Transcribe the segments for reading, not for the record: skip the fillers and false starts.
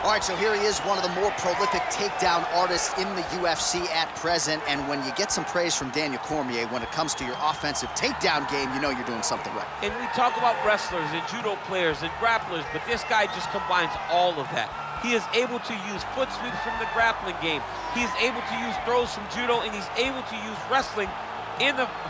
All right, so here he is, one of the more prolific takedown artists in the UFC at present. And when you get some praise from Daniel Cormier, when it comes to your offensive takedown game, you know you're doing something right. And we talk about wrestlers and judo players and grapplers, but this guy just combines all of that. He is able to use foot sweeps from the grappling game. He is able to use throws from judo, and he's able to use wrestling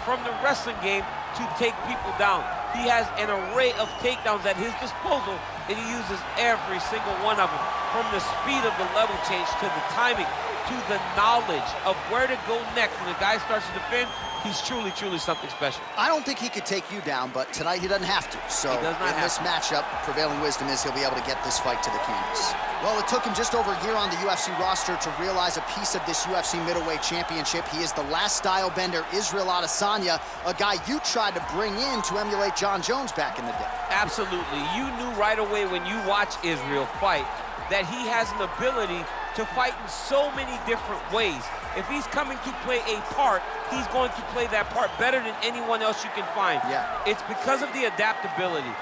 from the wrestling game to take people down. He has an array of takedowns at his disposal, and he uses every single one of them, from the speed of the level change to the timing to the knowledge of where to go next. When the guy starts to defend, he's truly, truly something special. I don't think he could take you down, but tonight he doesn't have to. So in this matchup, prevailing wisdom is he'll be able to get this fight to the canvas. Well, it took him just over a year on the UFC roster to realize a piece of this UFC middleweight championship. He is the last style bender, Israel Adesanya, a guy you tried to bring in to emulate John Jones back in the day. Absolutely. You knew right away when you watch Israel fight that he has an ability to fight in so many different ways. If he's coming to play a part, he's going to play that part better than anyone else you can find. Yeah. It's because of the adaptability.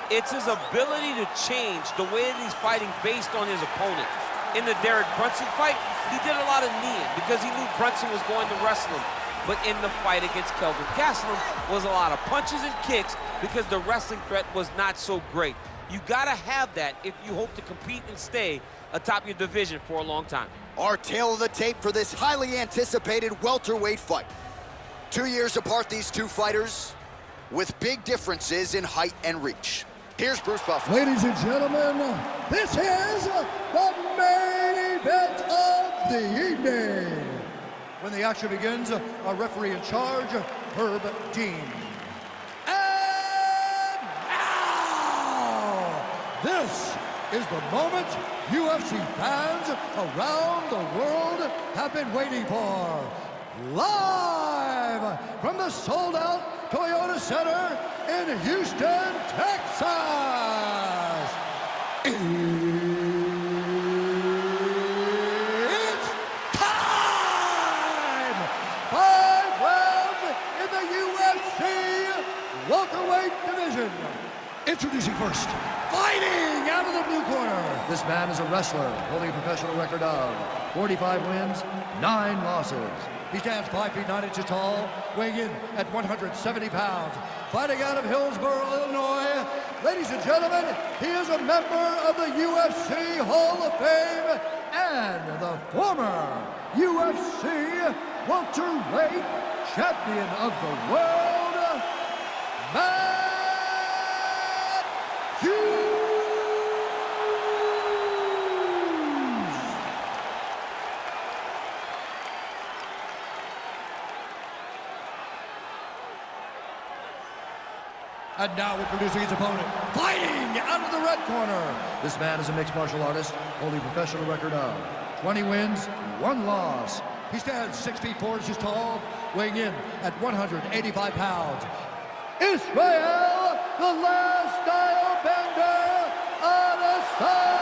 It's his ability to change the way that he's fighting based on his opponent. In the Derek Brunson fight, he did a lot of kneeing because he knew Brunson was going to wrestle him. But in the fight against Kelvin Gastelum was a lot of punches and kicks because the wrestling threat was not so great. You gotta have that if you hope to compete and stay atop your division for a long time. Our tale of the tape for this highly anticipated welterweight fight. 2 years apart, these two fighters, with big differences in height and reach. Here's Bruce Buffer. Ladies and gentlemen, this is the main event of the evening. When the action begins, our referee in charge, Herb Dean. And now, this is the moment UFC fans around the world have been waiting for. Live from the sold-out Toyota Center in Houston, Texas. It's time! 5 rounds in the UFC welterweight division. Introducing first, fighting out of the blue corner. This man is a wrestler holding a professional record of 45 wins, 9 losses. He stands 5 feet 9 inches tall, weighing in at 170 pounds. Fighting out of Hillsborough, Illinois. Ladies and gentlemen, he is a member of the UFC Hall of Fame and the former UFC welterweight champion of the world, Hughes. And now introducing his opponent, fighting out of the red corner. This man is a mixed martial artist, holding a professional record of 20 wins, 1 loss. He stands 6 feet 4 inches tall, weighing in at 185 pounds. Israel, the last style bender, Adesanya.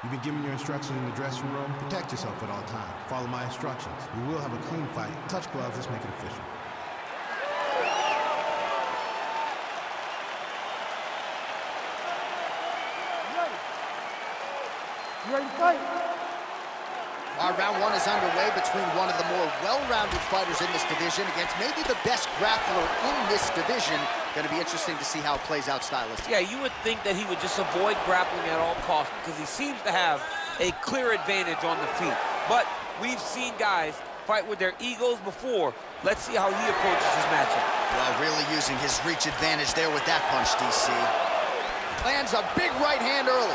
You've been given your instructions in the dressing room. Protect yourself at all times. Follow my instructions. We will have a clean fight. Touch gloves, let's make it official. You ready to fight? Our round 1 is underway between one of the more well-rounded fighters in this division against maybe the best grappler in this division. Going to be interesting to see how it plays out stylistically. Yeah, you would think that he would just avoid grappling at all costs because he seems to have a clear advantage on the feet. But we've seen guys fight with their egos before. Let's see how he approaches his matchup. Well, really using his reach advantage there with that punch, DC. Lands a big right hand early.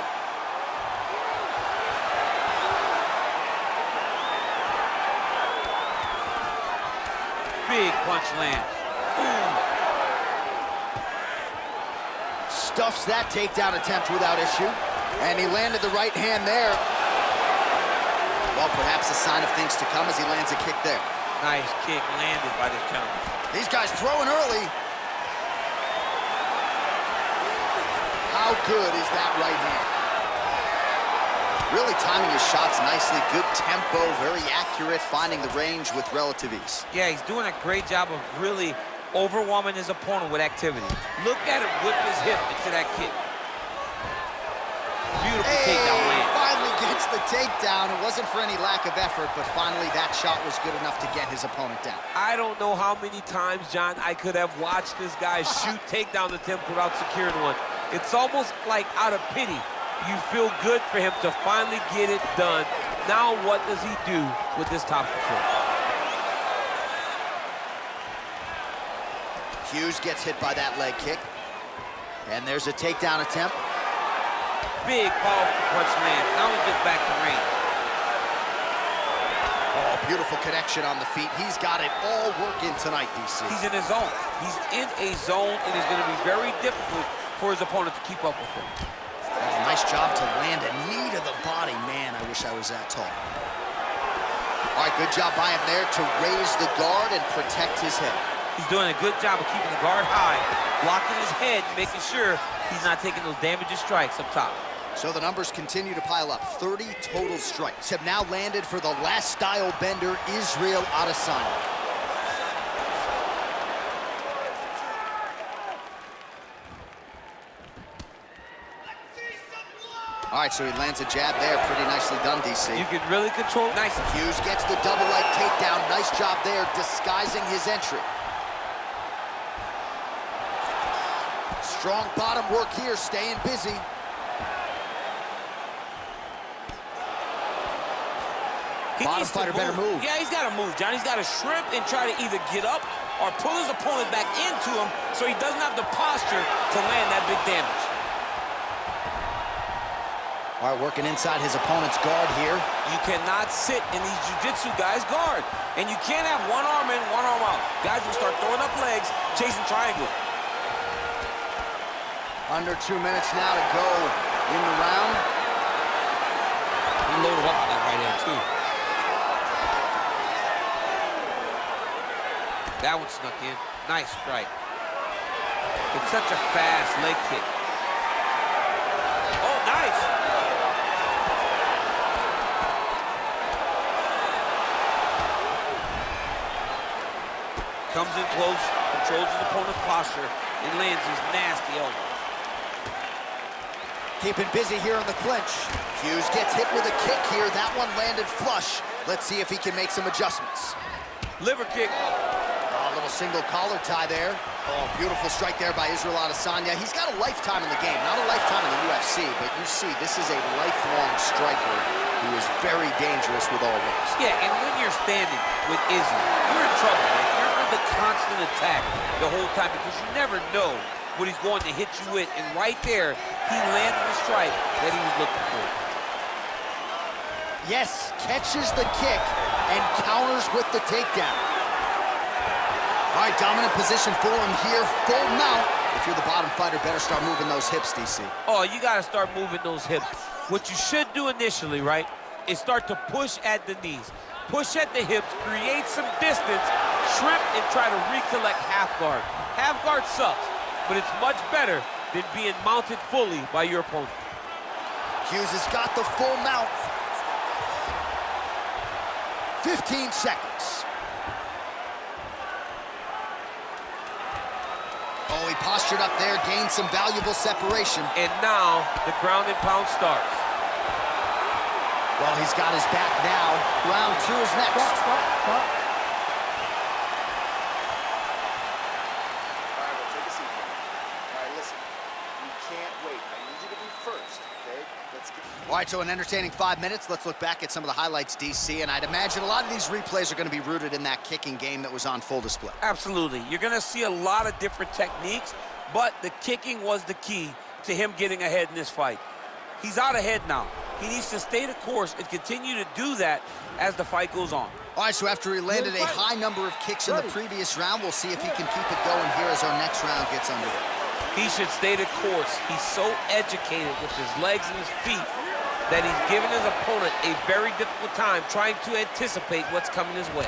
Big punch land. Ooh. Stuffs that takedown attempt without issue. And he landed the right hand there. Well, perhaps a sign of things to come as he lands a kick there. Nice kick landed by this gentleman. These guys throwing early. How good is that right hand? Really timing his shots nicely. Good tempo, very accurate, finding the range with relative ease. Yeah, he's doing a great job of really overwhelming his opponent with activity. Look at him whip his hip into that kick. Beautiful takedown land. Finally gets the takedown. It wasn't for any lack of effort, but finally that shot was good enough to get his opponent down. I don't know how many times, John, I could have watched this guy shoot takedown attempts without securing one. It's almost like out of pity. You feel good for him to finally get it done. Now what does he do with this top control? Hughes gets hit by that leg kick. And there's a takedown attempt. Big, powerful punch lands. Now he gets back to range. Oh, beautiful connection on the feet. He's got it all working tonight, DC. He's in his zone. He's in a zone, and it's going to be very difficult for his opponent to keep up with him. Oh, nice job to land a knee to the body. Man, I wish I was that tall. All right, good job by him there to raise the guard and protect his head. He's doing a good job of keeping the guard high, blocking his head, making sure he's not taking those damaging strikes up top. So the numbers continue to pile up. 30 total strikes have now landed for the last style bender, Israel Adesanya. All right, so he lands a jab there. Pretty nicely done, DC. You can really control it nicely. Hughes gets the double leg takedown. Nice job there, disguising his entry. Strong bottom work here, staying busy. Bottom fighter better move. Yeah, he's got to move, John. He's got to shrimp and try to either get up or pull his opponent back into him so he doesn't have the posture to land that big damage. All right, working inside his opponent's guard here. You cannot sit in these jiu-jitsu guys' guard. And you can't have one arm in, one arm out. Guys will start throwing up legs, chasing triangle. Under 2 minutes now to go in the round. He loaded up on that right hand, too. That one snuck in. Nice strike. It's such a fast leg kick. Oh, nice. Comes in close, controls his opponent's posture, and lands his nasty elbow. Keeping busy here in the clinch. Hughes gets hit with a kick here. That one landed flush. Let's see if he can make some adjustments. Liver kick. A little single collar tie there. Oh, beautiful strike there by Israel Adesanya. He's got a lifetime in the game, not a lifetime in the UFC, but you see, this is a lifelong striker who is very dangerous with all those. Yeah, and when you're standing with Izzy, you're in trouble, man. You're under constant attack the whole time because you never know what he's going to hit you with. And right there, he landed the strike that he was looking for. Yes, catches the kick and counters with the takedown. All right, dominant position for him here, full mount. If you're the bottom fighter, better start moving those hips, DC. Oh, you got to start moving those hips. What you should do initially, right, is start to push at the knees. Push at the hips, create some distance, shrimp, and try to recollect half guard. Half guard sucks, but it's much better than being mounted fully by your opponent. Hughes has got the full mount. 15 seconds. Oh, he postured up there, gained some valuable separation. And now the ground and pound starts. Well, he's got his back now. Round 2 is next. Stop. All right, so an entertaining 5 minutes. Let's look back at some of the highlights, DC, and I'd imagine a lot of these replays are going to be rooted in that kicking game that was on full display. Absolutely. You're going to see a lot of different techniques, but the kicking was the key to him getting ahead in this fight. He's out ahead now. He needs to stay the course and continue to do that as the fight goes on. All right, so after he landed a high number of kicks in the previous round, we'll see if he can keep it going here as our next round gets underway. He should stay the course. He's so educated with his legs and his feet that he's given his opponent a very difficult time trying to anticipate what's coming his way.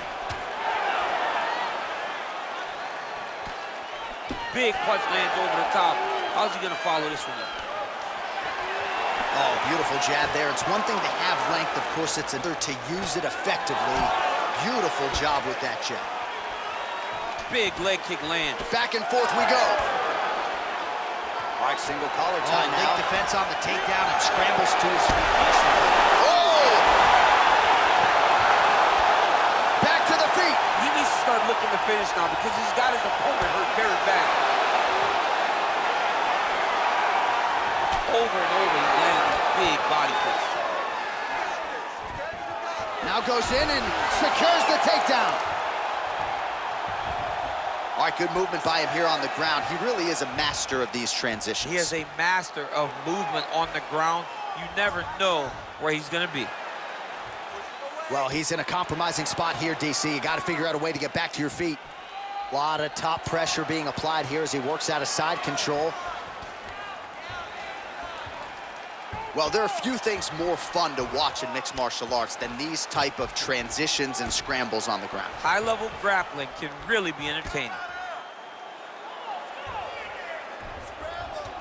Big punch lands over the top. How's he gonna follow this one up? Oh, Beautiful jab there. It's one thing to have length, of course, it's another to use it effectively. Beautiful job with that jab. Big leg kick land. Back and forth we go. All right, single collar tie now. Big defense on the takedown and scrambles to his feet. Oh! Back to the feet. He needs to start looking to finish now because he's got his opponent hurt very bad. Over and over, he's landing big body kicks. Now goes in and secures the takedown. All right, good movement by him here on the ground. He really is a master of these transitions. He is a master of movement on the ground. You never know where he's gonna be. Well, he's in a compromising spot here, DC. You gotta figure out a way to get back to your feet. A lot of top pressure being applied here as he works out of side control. Well, there are few things more fun to watch in mixed martial arts than these type of transitions and scrambles on the ground. High-level grappling can really be entertaining.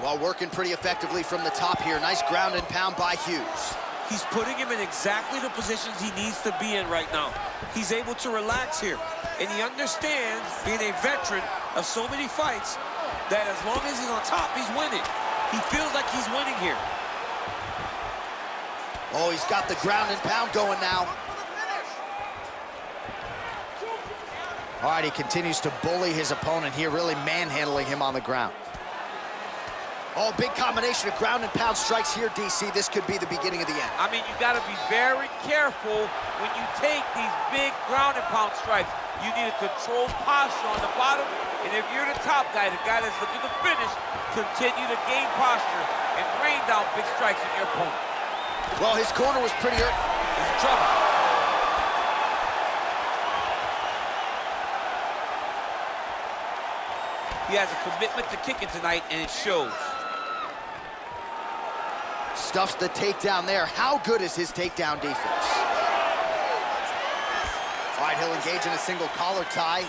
Well, working pretty effectively from the top here. Nice ground and pound by Hughes. He's putting him in exactly the positions he needs to be in right now. He's able to relax here, and he understands, being a veteran of so many fights, that as long as he's on top, he's winning. He feels like he's winning here. Oh, he's got the ground and pound going now. All right, he continues to bully his opponent here, really manhandling him on the ground. Oh, big combination of ground and pound strikes here, DC. This could be the beginning of the end. I mean, you got to be very careful when you take these big ground and pound strikes. You need a controlled posture on the bottom, and if you're the top guy, the guy that's looking to finish, continue to gain posture and rain down big strikes on your opponent. Well, his corner was pretty hurt. He's in trouble. He has a commitment to kicking tonight, and it shows. Stuffs the takedown there. How good is his takedown defense? All right, he'll engage in a single collar tie.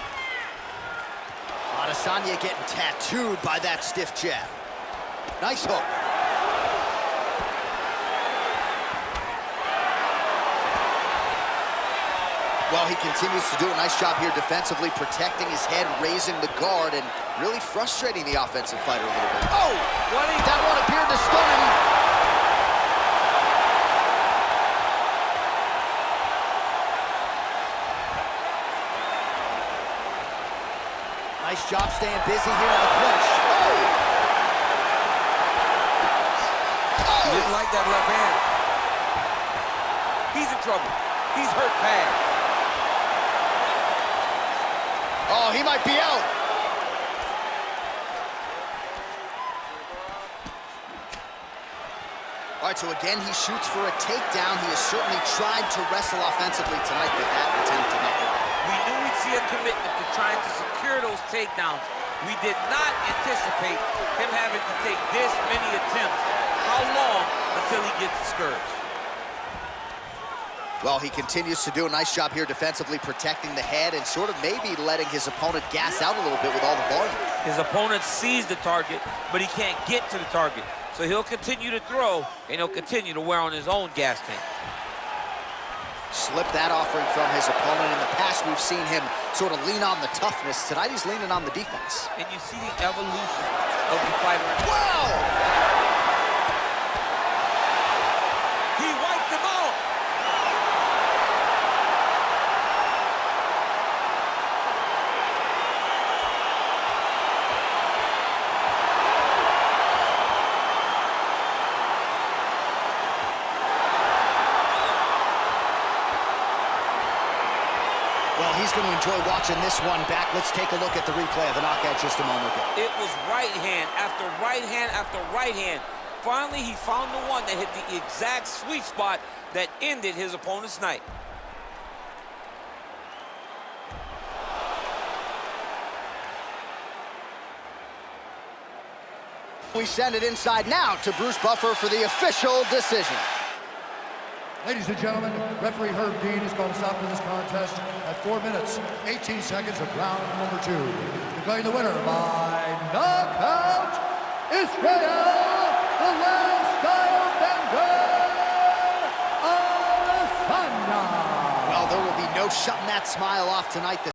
Adesanya getting tattooed by that stiff jab. Nice hook. Well, he continues to do a nice job here defensively, protecting his head, raising the guard, and really frustrating the offensive fighter a little bit. Oh! That one appeared to stun him. Nice job staying busy here in the clinch. Oh! He didn't like that left hand. He's in trouble. He's hurt bad. Oh, he might be out. All right, so again, he shoots for a takedown. He has certainly tried to wrestle offensively tonight, but that attempt did not work. We knew we'd see a commitment to trying to secure those takedowns. We did not anticipate him having to take this many attempts. How long until he gets discouraged? Well, he continues to do a nice job here defensively, protecting the head and sort of maybe letting his opponent gas out a little bit with all the volume. His opponent sees the target, but he can't get to the target. So he'll continue to throw, and he'll continue to wear on his own gas tank. Slipped that offering from his opponent. In the past, we've seen him sort of lean on the toughness. Tonight, he's leaning on the defense. And you see the evolution of the fighter. Wow! He wiped him out. Well, he's going to enjoy watching this one back. Let's take a look at the replay of the knockout just a moment ago. It was right hand after right hand after right hand. Finally, he found the one that hit the exact sweet spot that ended his opponent's night. We send it inside now to Bruce Buffer for the official decision. Ladies and gentlemen, referee Herb Dean has called a stop to this contest at 4 minutes, 18 seconds of round number 2. Declaring the winner by knockout, Israel, the last style bender. There will be no shutting that smile off tonight.